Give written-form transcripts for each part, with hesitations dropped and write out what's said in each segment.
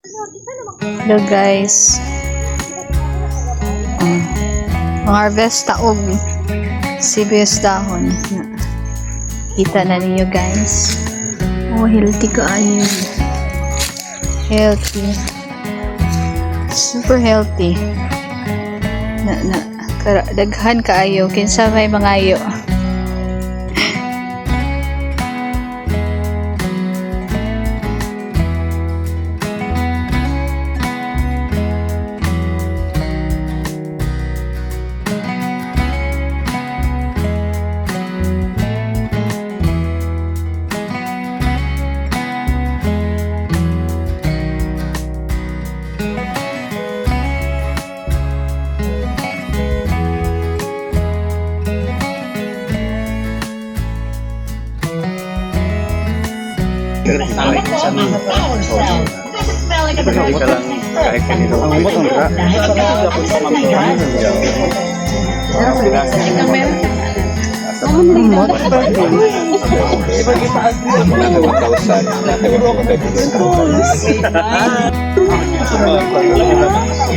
Hello guys. Harvest taog. Sibuyas dahon. Kita na ninyo guys. Oh, healthy kaayo. Healthy. Super healthy. Daghan kaayo. Kinsa may mangayo.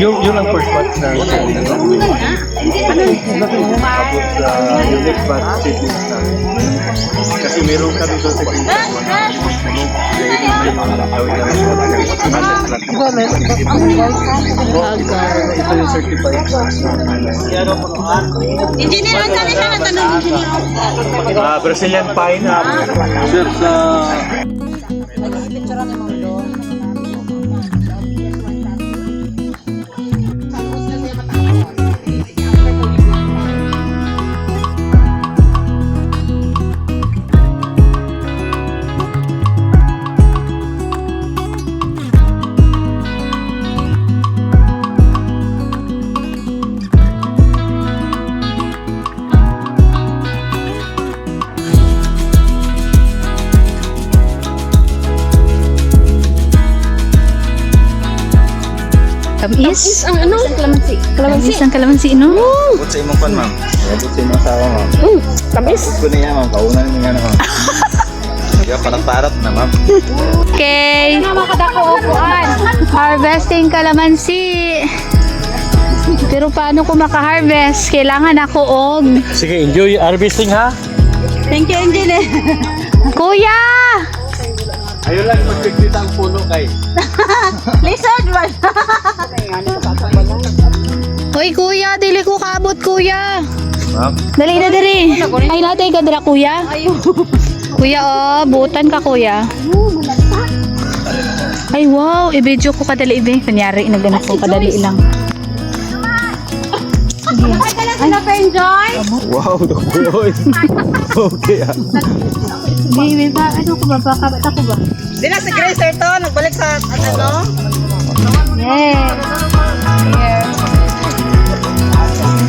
Yun ang first batch na unique batch fitness na. Kasi meron kami doon sa ito yung certified. Engineer, ang tali ka na tanong engineer. Brazilian pineapple. Sir, sa... Tamis? Ang ano? Kalamansi. Tamis ang kalamansi, no? Abot sa imong pan, ma'am. Abot sa imong asawa, ma'am. Tamis. Abot ko na yan, ma'am. Kaunan mo nga na, ma'am. Kaya parang-parat na, ma'am. Okay. Harvesting kalamansi. Pero paano ko maka-harvest? Kailangan ako og... Sige, enjoy harvesting, ha? Thank you, engineer. Kuya! Ayun lang, magpigtita ang puno kay. Lizard man. Hoy kuya, dili ko kaabot kuya. Ma'am? Dali na diri. Ay natay ka dira kuya. Kuya oh, buutan ka kuya. Ay wow, i-video ko kadali ibe. Kunyari, nagganap ko kadali lang. Ano ka enjoy? Wow, the boys. Okay, ah. Baby, ano ko ba? Bakabat ako ba? Di na si Grace ito, nagbalik sa ano? Yeah. Here.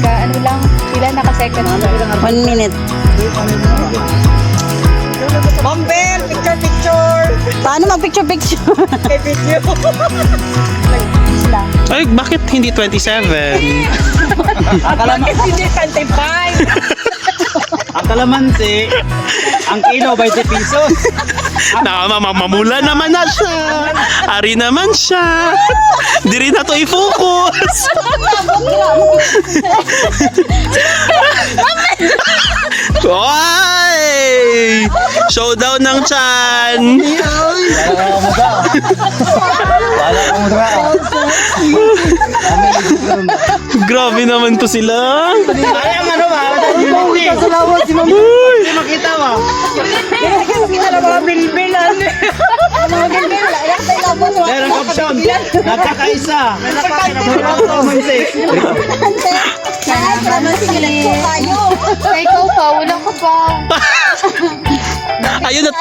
Ano lang, pila naka-second lang. 1 minute. Bombel, picture. Paano mag-picture? Kay video. Ay, bakit hindi 27? Bakit hindi 25? Ang kalamansi, ang kilo 20 pesos. Mamamula naman na siya. Ari naman siya. Di rin na to i-focus. Oy! Showdown ng chan. Grabe naman to sila. Ay, ang ano ba? Hindi. Hindi makita mo. Kita na mga bilbilan. Meron kapsyon. Nagkakaisa. Kalamansi. Ay, ikaw pa, wala ka pa. Ayun at